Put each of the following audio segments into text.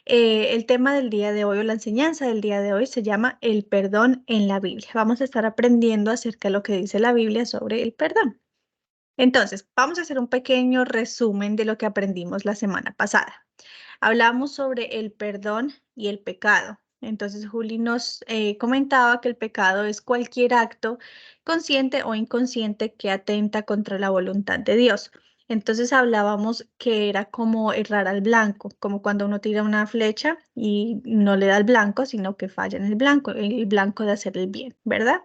El tema del día de hoy o la enseñanza del día de hoy se llama el perdón en la Biblia. Vamos a estar aprendiendo acerca de lo que dice la Biblia sobre el perdón. Entonces, vamos a hacer un pequeño resumen de lo que aprendimos la semana pasada. Hablamos sobre el perdón y el pecado. Entonces, Juli nos comentaba que el pecado es cualquier acto consciente o inconsciente que atenta contra la voluntad de Dios. Entonces hablábamos que era como errar al blanco, como cuando uno tira una flecha y no le da el blanco, sino que falla en el blanco de hacer el bien, ¿verdad?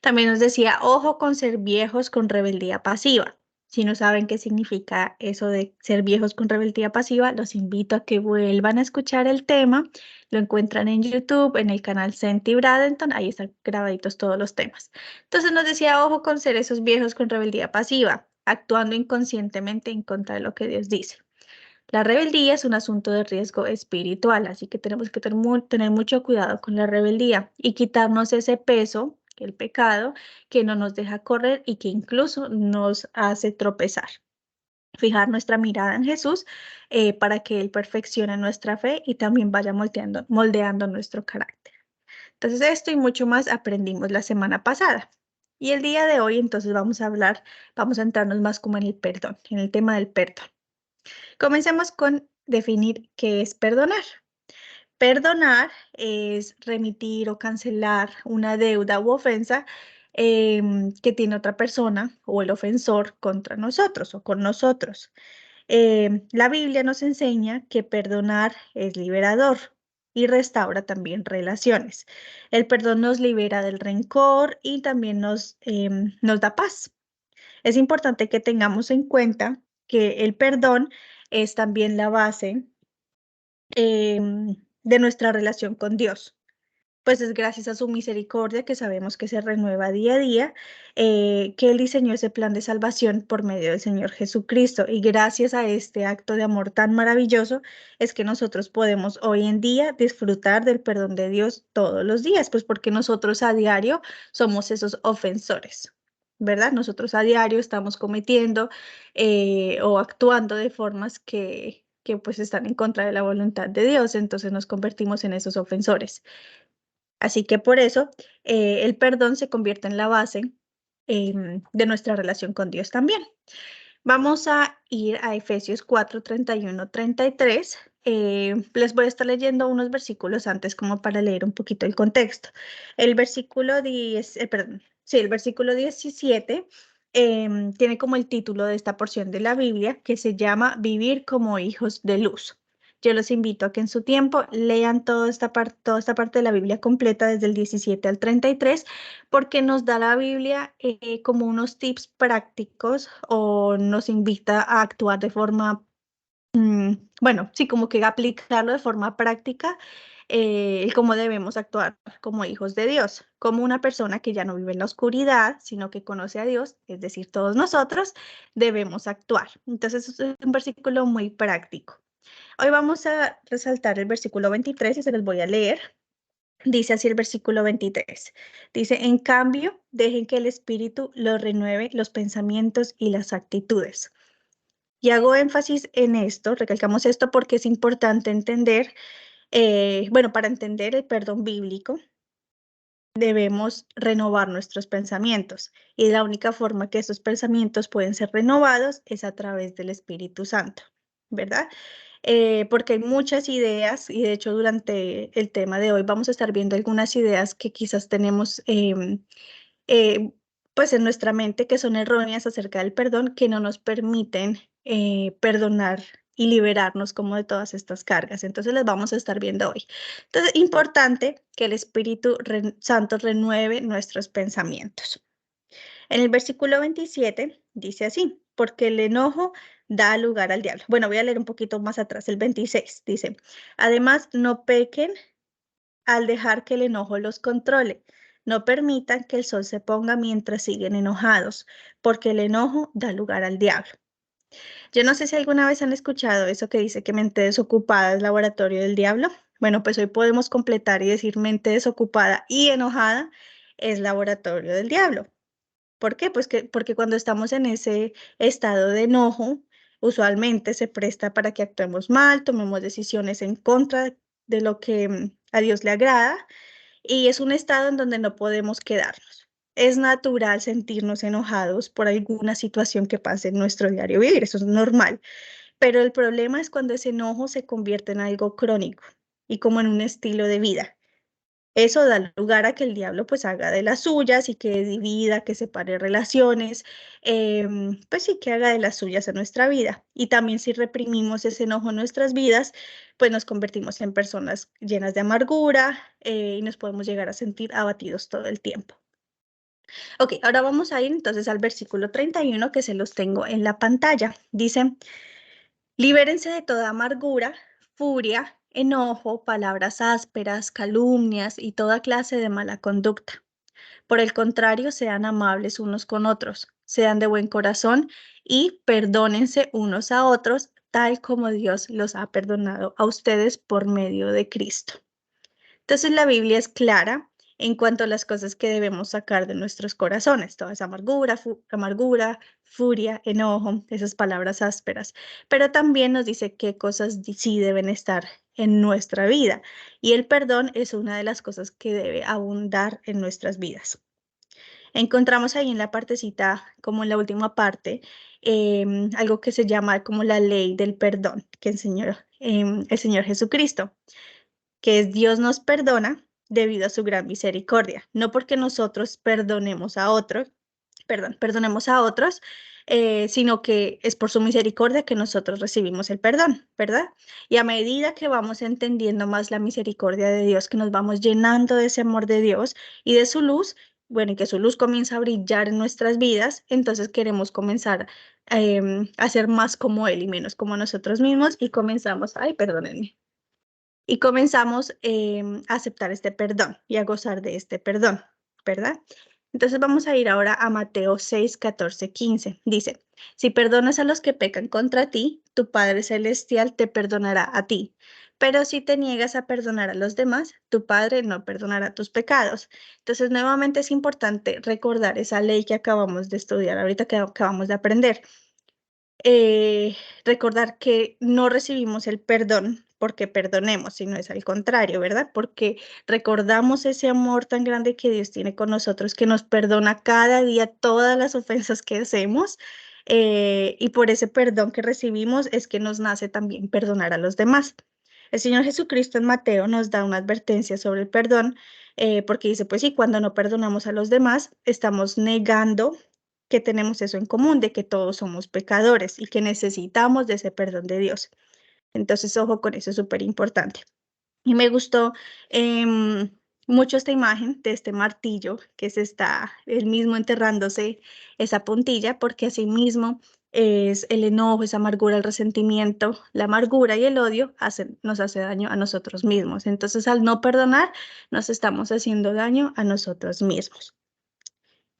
También nos decía, ojo con ser viejos con rebeldía pasiva. Si no saben qué significa eso de ser viejos con rebeldía pasiva, los invito a que vuelvan a escuchar el tema. Lo encuentran en YouTube, en el canal Senti Bradenton, ahí están grabaditos todos los temas. Entonces nos decía, ojo con ser esos viejos con rebeldía pasiva, actuando inconscientemente en contra de lo que Dios dice. La rebeldía es un asunto de riesgo espiritual, así que tenemos que tener mucho cuidado con la rebeldía y quitarnos ese peso, el pecado, que no nos deja correr y que incluso nos hace tropezar. Fijar nuestra mirada en Jesús para que Él perfeccione nuestra fe y también vaya moldeando nuestro carácter. Entonces, esto y mucho más aprendimos la semana pasada. Y el día de hoy, entonces, vamos a entrarnos más como en el perdón, en el tema del perdón. Comencemos con definir qué es perdonar. Perdonar es remitir o cancelar una deuda u ofensa que tiene otra persona o el ofensor contra nosotros o con nosotros. La Biblia nos enseña que perdonar es liberador y restaura también relaciones. El perdón nos libera del rencor y también nos da paz. Es importante que tengamos en cuenta que el perdón es también la base de nuestra relación con Dios. Pues es gracias a su misericordia que sabemos que se renueva día a día, que Él diseñó ese plan de salvación por medio del Señor Jesucristo. Y gracias a este acto de amor tan maravilloso es que nosotros podemos hoy en día disfrutar del perdón de Dios todos los días, pues porque nosotros a diario somos esos ofensores. ¿Verdad? Nosotros a diario estamos cometiendo o actuando de formas que pues están en contra de la voluntad de Dios, entonces nos convertimos en esos ofensores. Así que por eso el perdón se convierte en la base de nuestra relación con Dios también. Vamos a ir a Efesios 4, 31, 33. Les voy a estar leyendo unos versículos antes como para leer un poquito el contexto. El versículo 10, perdón, sí, el versículo 17 tiene como el título de esta porción de la Biblia que se llama Vivir como hijos de luz. Yo los invito a que en su tiempo lean toda esta parte de la Biblia completa desde el 17 al 33 porque nos da la Biblia como unos tips prácticos o nos invita a actuar de forma, bueno, sí, como que aplicarlo de forma práctica, cómo debemos actuar como hijos de Dios, como una persona que ya no vive en la oscuridad, sino que conoce a Dios, es decir, todos nosotros debemos actuar. Entonces, es un versículo muy práctico. Hoy vamos a resaltar el versículo 23 y se los voy a leer. Dice así el versículo 23. Dice, en cambio, dejen que el Espíritu los renueve los pensamientos y las actitudes. Y hago énfasis en esto, recalcamos esto porque es importante entender, bueno, para entender el perdón bíblico, debemos renovar nuestros pensamientos. Y la única forma que esos pensamientos pueden ser renovados es a través del Espíritu Santo, ¿verdad? Porque hay muchas ideas y de hecho durante el tema de hoy vamos a estar viendo algunas ideas que quizás tenemos eh, pues en nuestra mente que son erróneas acerca del perdón que no nos permiten perdonar y liberarnos como de todas estas cargas. Entonces las vamos a estar viendo hoy. Entonces, importante que el Espíritu Santo renueve nuestros pensamientos. En el versículo 27 dice así, porque el enojo da lugar al diablo. Bueno, voy a leer un poquito más atrás, el 26 dice, además no pequen al dejar que el enojo los controle. No permitan que el sol se ponga mientras siguen enojados, porque el enojo da lugar al diablo. Yo no sé si alguna vez han escuchado eso que dice que mente desocupada es laboratorio del diablo. Bueno, pues hoy podemos completar y decir mente desocupada y enojada es laboratorio del diablo. ¿Por qué? Pues porque cuando estamos en ese estado de enojo, usualmente se presta para que actuemos mal, tomemos decisiones en contra de lo que a Dios le agrada, y es un estado en donde no podemos quedarnos. Es natural sentirnos enojados por alguna situación que pase en nuestro diario vivir, eso es normal, pero el problema es cuando ese enojo se convierte en algo crónico y como en un estilo de vida. Eso da lugar a que el diablo pues haga de las suyas y que divida, que separe relaciones, pues sí, que haga de las suyas en nuestra vida. Y también si reprimimos ese enojo en nuestras vidas, pues nos convertimos en personas llenas de amargura, y nos podemos llegar a sentir abatidos todo el tiempo. Ok, ahora vamos a ir entonces al versículo 31 que se los tengo en la pantalla. Dice, libérense de toda amargura, furia, enojo, palabras ásperas, calumnias y toda clase de mala conducta. Por el contrario, sean amables unos con otros, sean de buen corazón y perdónense unos a otros, tal como Dios los ha perdonado a ustedes por medio de Cristo. Entonces la Biblia es clara en cuanto a las cosas que debemos sacar de nuestros corazones, toda esa amargura, furia, enojo, esas palabras ásperas, pero también nos dice qué cosas sí deben estar en nuestra vida, y el perdón es una de las cosas que debe abundar en nuestras vidas. Encontramos ahí en la partecita, como en la última parte, algo que se llama como la ley del perdón que enseñó el Señor Jesucristo, que es Dios nos perdona debido a su gran misericordia, no porque nosotros perdonemos a otros, perdonemos a otros, sino que es por su misericordia que nosotros recibimos el perdón, ¿verdad? Y a medida que vamos entendiendo más la misericordia de Dios, que nos vamos llenando de ese amor de Dios y de su luz, bueno, y que su luz comienza a brillar en nuestras vidas, entonces queremos comenzar a ser más como Él y menos como nosotros mismos, y comenzamos, ay, perdónenme, y comenzamos a aceptar este perdón y a gozar de este perdón, ¿verdad? Entonces vamos a ir ahora a Mateo 6, 14, 15. Dice, si perdonas a los que pecan contra ti, tu Padre Celestial te perdonará a ti. Pero si te niegas a perdonar a los demás, tu Padre no perdonará tus pecados. Entonces, nuevamente es importante recordar esa ley que acabamos de estudiar, ahorita que acabamos de aprender. Recordar que no recibimos el perdón porque perdonemos, sino es al contrario, ¿verdad? Porque recordamos ese amor tan grande que Dios tiene con nosotros, que nos perdona cada día todas las ofensas que hacemos, y por ese perdón que recibimos es que nos nace también perdonar a los demás. El Señor Jesucristo en Mateo nos da una advertencia sobre el perdón, porque dice, pues sí, cuando no perdonamos a los demás, estamos negando que tenemos eso en común, de que todos somos pecadores y que necesitamos de ese perdón de Dios. Entonces, ojo con eso, es súper importante. Y me gustó mucho esta imagen de este martillo que se está él mismo enterrándose esa puntilla, porque así mismo es el enojo, esa amargura, el resentimiento, la amargura y el odio nos hace daño a nosotros mismos. Entonces, al no perdonar, nos estamos haciendo daño a nosotros mismos.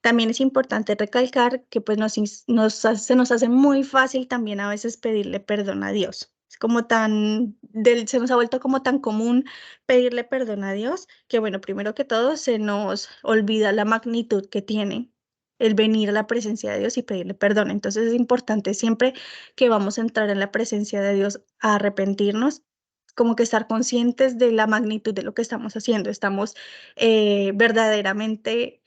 También es importante recalcar que pues se nos hace muy fácil también a veces pedirle perdón a Dios. Es como se nos ha vuelto como tan común pedirle perdón a Dios que bueno, primero que todo se nos olvida la magnitud que tiene el venir a la presencia de Dios y pedirle perdón. Entonces es importante siempre que vamos a entrar en la presencia de Dios a arrepentirnos, como que estar conscientes de la magnitud de lo que estamos haciendo. Estamos verdaderamente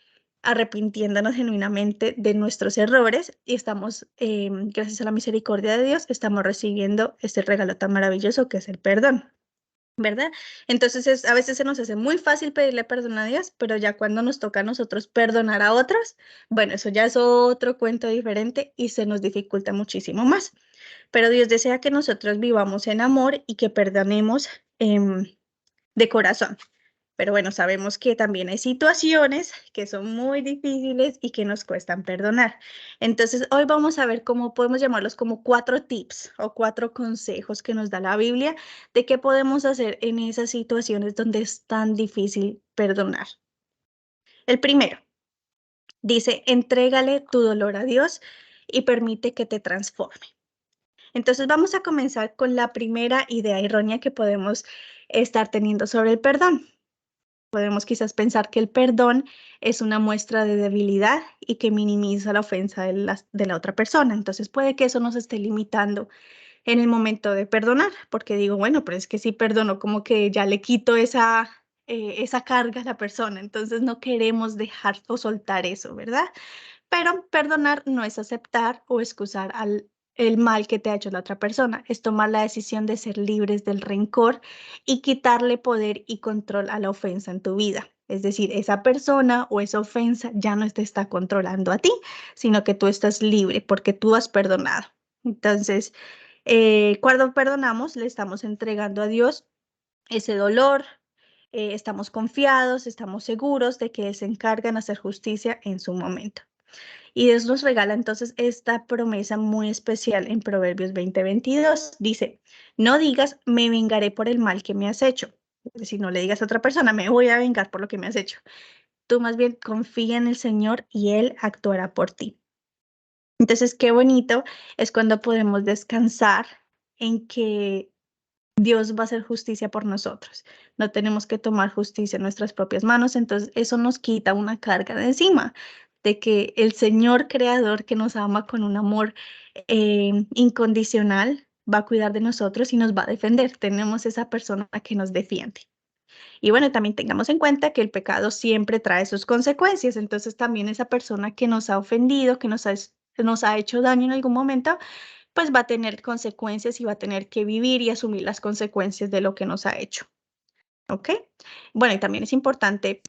arrepintiéndonos genuinamente de nuestros errores y estamos, gracias a la misericordia de Dios, estamos recibiendo este regalo tan maravilloso que es el perdón, ¿verdad? Entonces a veces se nos hace muy fácil pedirle perdón a Dios, pero ya cuando nos toca a nosotros perdonar a otros, bueno, eso ya es otro cuento diferente y se nos dificulta muchísimo más. Pero Dios desea que nosotros vivamos en amor y que perdonemos de corazón. Pero bueno, sabemos que también hay situaciones que son muy difíciles y que nos cuestan perdonar. Entonces, hoy vamos a ver cómo podemos llamarlos como 4 tips o 4 consejos que nos da la Biblia de qué podemos hacer en esas situaciones donde es tan difícil perdonar. El primero dice, entrégale tu dolor a Dios y permite que te transforme. Entonces, vamos a comenzar con la primera idea errónea que podemos estar teniendo sobre el perdón. Podemos quizás pensar que el perdón es una muestra de debilidad y que minimiza la ofensa de la otra persona. Entonces puede que eso nos esté limitando en el momento de perdonar, porque digo, bueno, pero es que si perdono, como que ya le quito esa carga a la persona. Entonces no queremos dejar o soltar eso, ¿verdad? Pero perdonar no es aceptar o excusar el mal que te ha hecho la otra persona, es tomar la decisión de ser libres del rencor y quitarle poder y control a la ofensa en tu vida. Es decir, esa persona o esa ofensa ya no te está controlando a ti, sino que tú estás libre porque tú has perdonado. Entonces, cuando perdonamos, le estamos entregando a Dios ese dolor, estamos confiados, estamos seguros de que Él se encarga en hacer justicia en su momento. Y Dios nos regala entonces esta promesa muy especial en Proverbios 20:22. Dice, no digas, me vengaré por el mal que me has hecho. Es decir, no le digas a otra persona, me voy a vengar por lo que me has hecho. Tú más bien confía en el Señor y Él actuará por ti. Entonces, qué bonito es cuando podemos descansar en que Dios va a hacer justicia por nosotros. No tenemos que tomar justicia en nuestras propias manos, entonces eso nos quita una carga de encima, de que el Señor creador que nos ama con un amor incondicional va a cuidar de nosotros y nos va a defender. Tenemos esa persona que nos defiende. Y bueno, también tengamos en cuenta que el pecado siempre trae sus consecuencias, entonces también esa persona que nos ha ofendido, que nos ha hecho daño en algún momento, pues va a tener consecuencias y va a tener que vivir y asumir las consecuencias de lo que nos ha hecho. ¿Ok? Bueno, y también es importante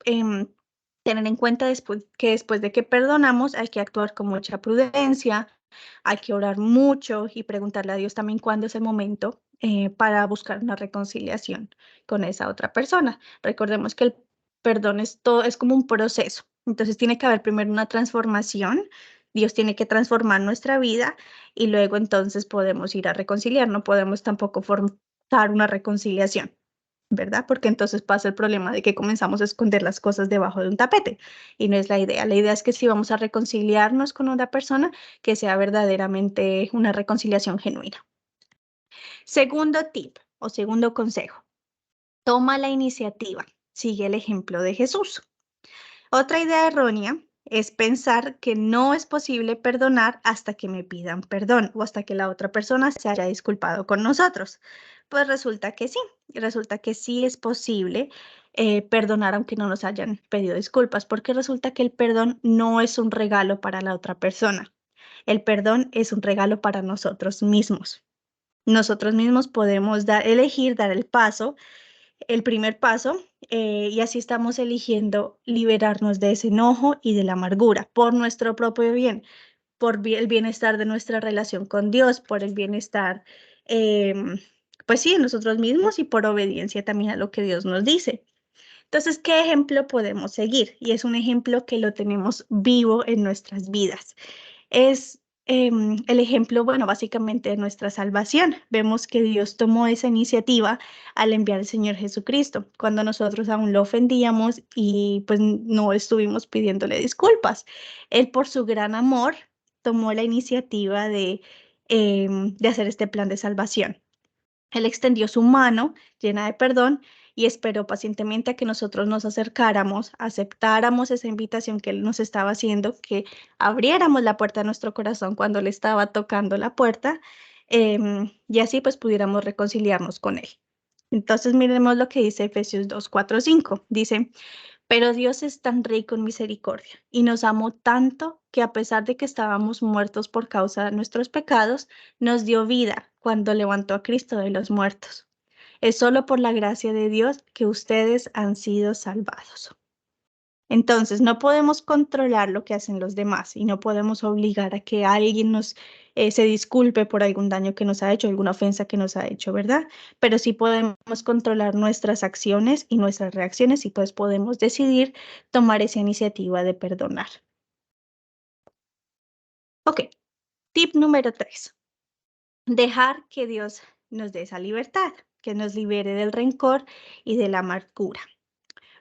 tener en cuenta que después de que perdonamos hay que actuar con mucha prudencia, hay que orar mucho y preguntarle a Dios también cuándo es el momento para buscar una reconciliación con esa otra persona. Recordemos que el perdón es como un proceso, entonces tiene que haber primero una transformación. Dios tiene que transformar nuestra vida y luego entonces podemos ir a reconciliar. No podemos tampoco forzar una reconciliación, ¿verdad? Porque entonces pasa el problema de que comenzamos a esconder las cosas debajo de un tapete y no es la idea. La idea es que si vamos a reconciliarnos con una persona, que sea verdaderamente una reconciliación genuina. Segundo tip o segundo consejo, toma la iniciativa, sigue el ejemplo de Jesús. Otra idea errónea es pensar que no es posible perdonar hasta que me pidan perdón o hasta que la otra persona se haya disculpado con nosotros. Pues resulta que sí es posible perdonar aunque no nos hayan pedido disculpas, porque resulta que el perdón no es un regalo para la otra persona. El perdón es un regalo para nosotros mismos. Nosotros mismos podemos elegir dar el primer paso, y así estamos eligiendo liberarnos de ese enojo y de la amargura por nuestro propio bien, por el bienestar de nuestra relación con Dios, por el bienestar, pues sí, de nosotros mismos y por obediencia también a lo que Dios nos dice. Entonces, ¿qué ejemplo podemos seguir? Y es un ejemplo que lo tenemos vivo en nuestras vidas. Es el ejemplo, bueno, básicamente de nuestra salvación. Vemos que Dios tomó esa iniciativa al enviar al Señor Jesucristo, cuando nosotros aún lo ofendíamos y pues no estuvimos pidiéndole disculpas. Él por su gran amor tomó la iniciativa de hacer este plan de salvación. Él extendió su mano llena de perdón y esperó pacientemente a que nosotros nos acercáramos, aceptáramos esa invitación que Él nos estaba haciendo, que abriéramos la puerta de nuestro corazón cuando le estaba tocando la puerta, y así pues pudiéramos reconciliarnos con Él. Entonces miremos lo que dice Efesios 2, 4, 5. Dice, pero Dios es tan rico en misericordia y nos amó tanto que a pesar de que estábamos muertos por causa de nuestros pecados, nos dio vida cuando levantó a Cristo de los muertos. Es solo por la gracia de Dios que ustedes han sido salvados. Entonces, no podemos controlar lo que hacen los demás y no podemos obligar a que alguien se disculpe por algún daño que nos ha hecho, alguna ofensa que nos ha hecho, ¿verdad? Pero sí podemos controlar nuestras acciones y nuestras reacciones y pues podemos decidir tomar esa iniciativa de perdonar. Ok, tip número 3. Dejar que Dios nos dé esa libertad, que nos libere del rencor y de la amargura.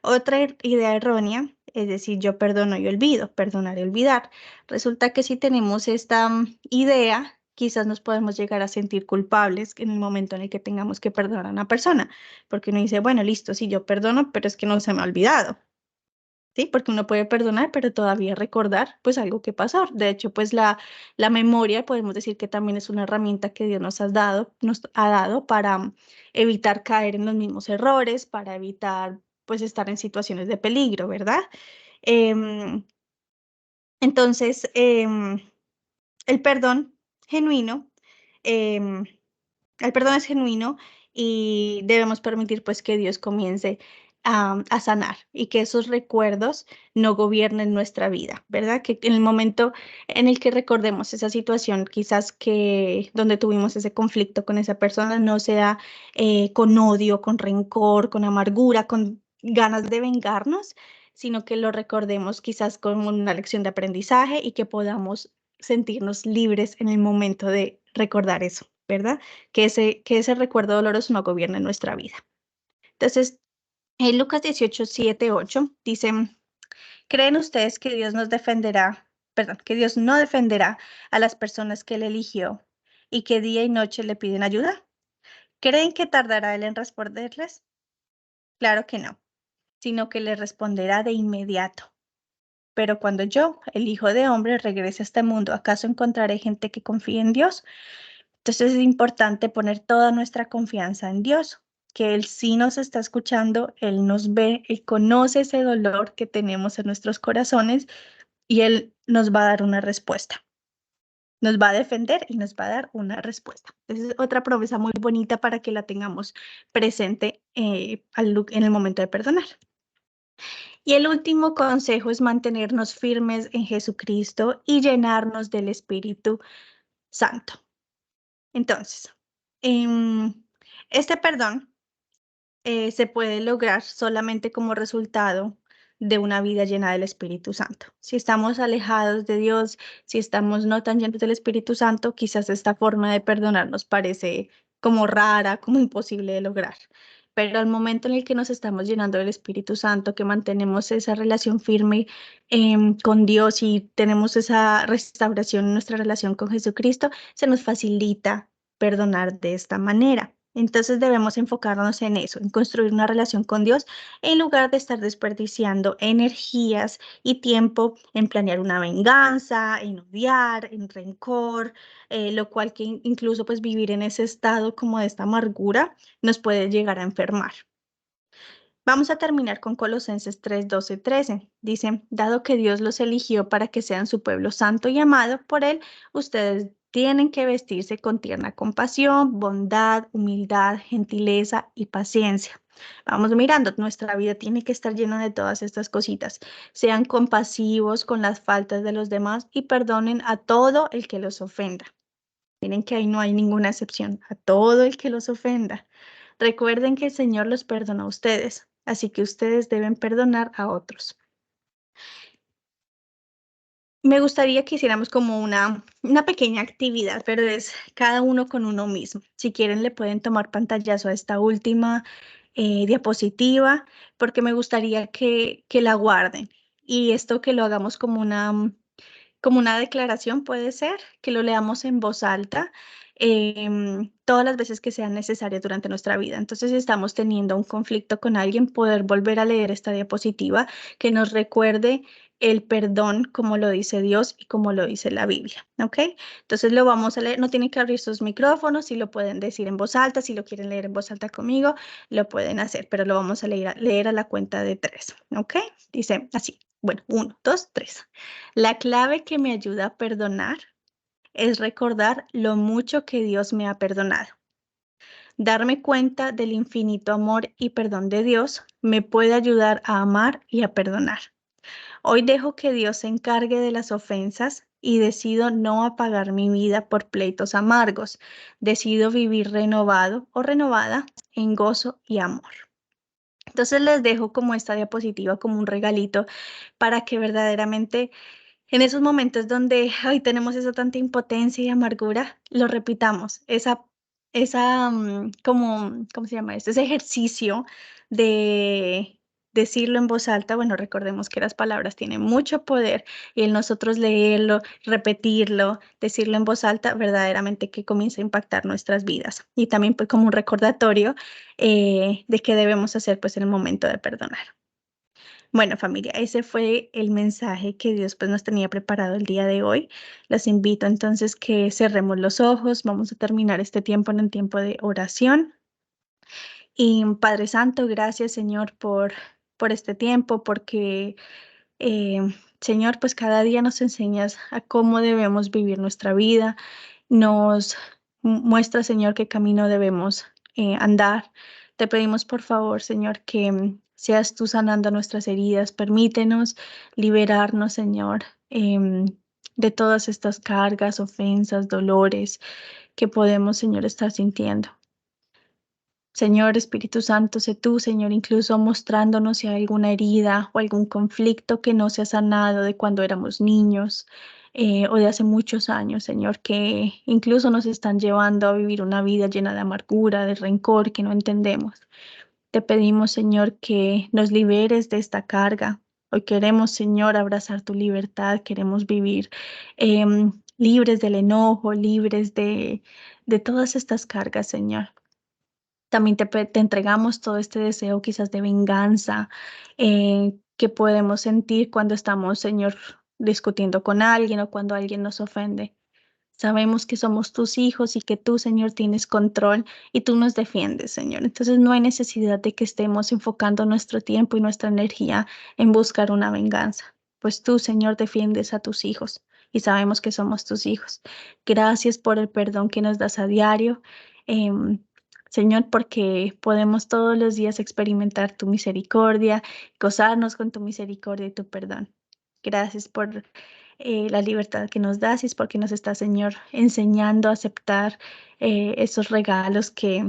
Otra idea errónea, es decir, yo perdono y olvido, perdonar y olvidar. Resulta que si tenemos esta idea, quizás nos podemos llegar a sentir culpables en el momento en el que tengamos que perdonar a una persona, porque uno dice, bueno, listo, sí, yo perdono, pero es que no se me ha olvidado. ¿Sí? Porque uno puede perdonar, pero todavía recordar, pues, algo que pasó. De hecho, pues, la memoria, podemos decir que también es una herramienta que Dios nos ha dado para evitar caer en los mismos errores, para evitar, pues, estar en situaciones de peligro, ¿verdad? Em, entonces, el perdón genuino, em, el perdón es genuino y debemos permitir pues que Dios comience a sanar y que esos recuerdos no gobiernen nuestra vida, ¿verdad? Que en el momento en el que recordemos esa situación, quizás que donde tuvimos ese conflicto con esa persona, no sea con odio, con rencor, con amargura, con ganas de vengarnos, sino que lo recordemos quizás con una lección de aprendizaje y que podamos sentirnos libres en el momento de recordar eso, ¿verdad? Que ese recuerdo doloroso no gobierne nuestra vida. Entonces, en Lucas 18, 7, 8 dice, ¿creen ustedes que Dios nos defenderá, perdón, que Dios no defenderá a las personas que Él eligió y que día y noche le piden ayuda? ¿Creen que tardará Él en responderles? Claro que no, sino que les responderá de inmediato. Pero cuando yo, el Hijo de Hombre, regrese a este mundo, ¿acaso encontraré gente que confíe en Dios? Entonces es importante poner toda nuestra confianza en Dios, que Él sí nos está escuchando, Él nos ve, Él conoce ese dolor que tenemos en nuestros corazones y Él nos va a dar una respuesta. Nos va a defender y nos va a dar una respuesta. Esa es otra promesa muy bonita para que la tengamos presente en el momento de perdonar. Y el último consejo es mantenernos firmes en Jesucristo y llenarnos del Espíritu Santo. Entonces, este perdón se puede lograr solamente como resultado de una vida llena del Espíritu Santo. Si estamos alejados de Dios, si estamos no tan llenos del Espíritu Santo, quizás esta forma de perdonar nos parece como rara, como imposible de lograr. Pero al momento en el que nos estamos llenando del Espíritu Santo, que mantenemos esa relación firme con Dios y tenemos esa restauración en nuestra relación con Jesucristo, se nos facilita perdonar de esta manera. Entonces debemos enfocarnos en eso, en construir una relación con Dios en lugar de estar desperdiciando energías y tiempo en planear una venganza, en odiar, en rencor, lo cual que incluso pues vivir en ese estado como de esta amargura nos puede llegar a enfermar. Vamos a terminar con Colosenses 3, 12, 13. Dice, dado que Dios los eligió para que sean su pueblo santo y amado por Él, ustedes tienen que vestirse con tierna compasión, bondad, humildad, gentileza y paciencia. Vamos mirando, nuestra vida tiene que estar llena de todas estas cositas. Sean compasivos con las faltas de los demás y perdonen a todo el que los ofenda. Miren que ahí no hay ninguna excepción, a todo el que los ofenda. Recuerden que el Señor los perdona a ustedes, así que ustedes deben perdonar a otros. Me gustaría que hiciéramos como una pequeña actividad, pero es cada uno con uno mismo. Si quieren, le pueden tomar pantallazo a esta última diapositiva, porque me gustaría que la guarden. Y esto que lo hagamos como una declaración puede ser, que lo leamos en voz alta todas las veces que sean necesarias durante nuestra vida. Entonces, si estamos teniendo un conflicto con alguien, poder volver a leer esta diapositiva que nos recuerde el perdón como lo dice Dios y como lo dice la Biblia, ¿ok? Entonces lo vamos a leer, no tienen que abrir sus micrófonos, si lo pueden decir en voz alta, si lo quieren leer en voz alta conmigo, lo pueden hacer, pero lo vamos a leer a la cuenta de 3, ¿ok? Dice así, bueno, 1, 2, 3. La clave que me ayuda a perdonar es recordar lo mucho que Dios me ha perdonado. Darme cuenta del infinito amor y perdón de Dios me puede ayudar a amar y a perdonar. Hoy dejo que Dios se encargue de las ofensas y decido no apagar mi vida por pleitos amargos. Decido vivir renovado o renovada en gozo y amor. Entonces les dejo como esta diapositiva, como un regalito para que verdaderamente en esos momentos donde hoy tenemos esa tanta impotencia y amargura, lo repitamos, como, ¿cómo se llama esto? Ese ejercicio de, decirlo en voz alta, bueno, recordemos que las palabras tienen mucho poder y el nosotros leerlo, repetirlo, decirlo en voz alta, verdaderamente que comienza a impactar nuestras vidas. Y también pues como un recordatorio de qué debemos hacer pues en el momento de perdonar. Bueno, familia, ese fue el mensaje que Dios pues nos tenía preparado el día de hoy. Los invito entonces que cerremos los ojos. Vamos a terminar este tiempo en un tiempo de oración. Y Padre Santo, gracias Señor por este tiempo, porque eh, Señor, pues cada día nos enseñas a cómo debemos vivir nuestra vida, nos muestra, Señor, qué camino debemos andar. Te pedimos, por favor, Señor, que seas tú sanando nuestras heridas. Permítenos liberarnos, Señor, de todas estas cargas, ofensas, dolores que podemos, Señor, estar sintiendo. Señor Espíritu Santo, sé tú, Señor, incluso mostrándonos si hay alguna herida o algún conflicto que no se ha sanado de cuando éramos niños o de hace muchos años, Señor, que incluso nos están llevando a vivir una vida llena de amargura, de rencor que no entendemos. Te pedimos, Señor, que nos liberes de esta carga. Hoy queremos, Señor, abrazar tu libertad, queremos vivir libres del enojo, libres de todas estas cargas, Señor. También te entregamos todo este deseo quizás de venganza que podemos sentir cuando estamos, Señor, discutiendo con alguien o cuando alguien nos ofende. Sabemos que somos tus hijos y que tú, Señor, tienes control y tú nos defiendes, Señor. Entonces no hay necesidad de que estemos enfocando nuestro tiempo y nuestra energía en buscar una venganza, pues tú, Señor, defiendes a tus hijos y sabemos que somos tus hijos. Gracias por el perdón que nos das a diario. Señor, porque podemos todos los días experimentar tu misericordia, gozarnos con tu misericordia y tu perdón. Gracias por la libertad que nos das y es porque nos está, Señor, enseñando a aceptar esos regalos que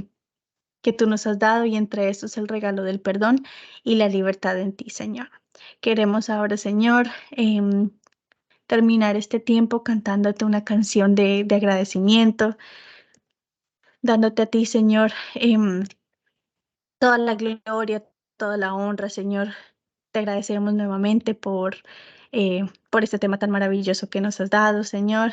tú nos has dado y entre estos el regalo del perdón y la libertad en ti, Señor. Queremos ahora, Señor, terminar este tiempo cantándote una canción de agradecimiento, dándote a ti, Señor, toda la gloria, toda la honra, Señor. Te agradecemos nuevamente por este tema tan maravilloso que nos has dado, Señor.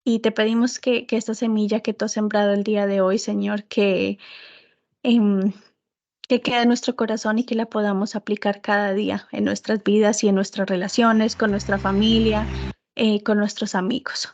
Y te pedimos que esta semilla que tú has sembrado el día de hoy, Señor, em, que quede en nuestro corazón y que la podamos aplicar cada día en nuestras vidas y en nuestras relaciones, con nuestra familia, con nuestros amigos.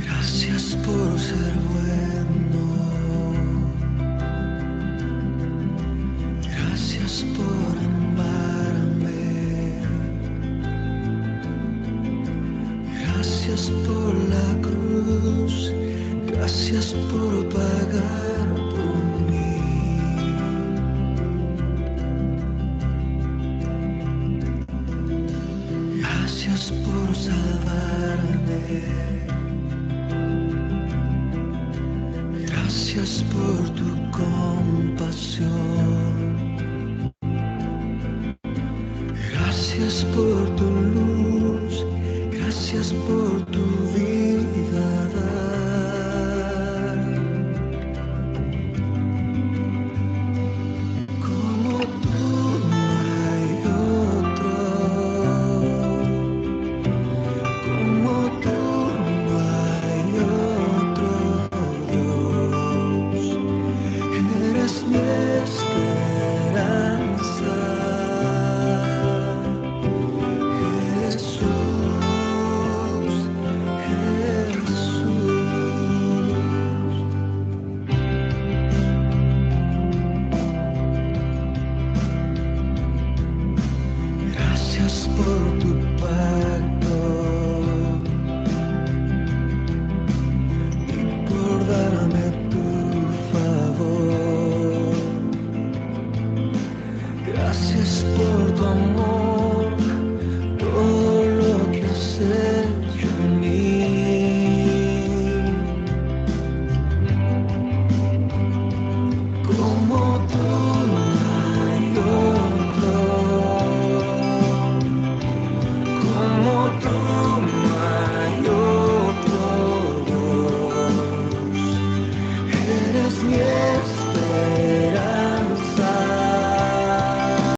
Gracias por ser bueno. Gracias por amarme. Gracias por la cruz. Gracias por pagar por mí. Gracias por salvarme. Gracias por tu compasión. Gracias por tu luz. Gracias por tu vida. Como tú no hay otro. Como tú no hay otro Dios. Eres mi esperanza, Jesús, Jesús. Gracias por tu pacto y por darme tu favor. Gracias por tu amor, todo lo ser.